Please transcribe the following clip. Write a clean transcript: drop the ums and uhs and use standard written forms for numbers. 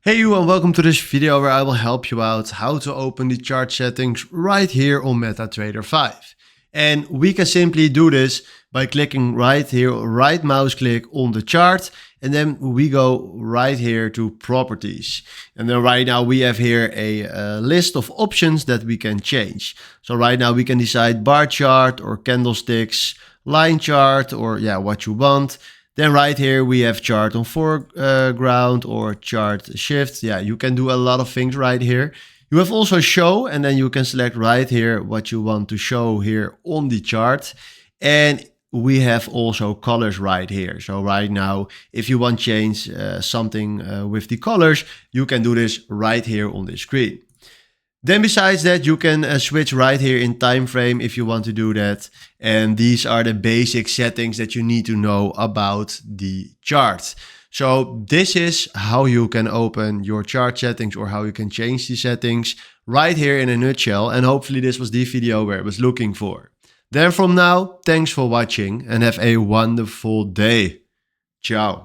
Hey you, and welcome to this video where I will help you out how to open the chart settings right here on MetaTrader 5. And we can simply do this by clicking right here, right mouse click on the chart, and then we go right here to properties. And then right now we have here a list of options that we can change. So right now we can decide bar chart or candlesticks, line chart, or what you want. Then right here we have chart on foreground or chart shift. You can do a lot of things right here. You have also show, and then you can select right here what you want to show here on the chart. And we have also colors right here. So right now, if you want to change something with the colors, you can do this right here on the screen. Then besides that, you can switch right here in time frame if you want to do that. And these are the basic settings that you need to know about the chart. So this is how you can open your chart settings or how you can change the settings right here in a nutshell. And hopefully this was the video where I was looking for. Then from now, thanks for watching and have a wonderful day. Ciao.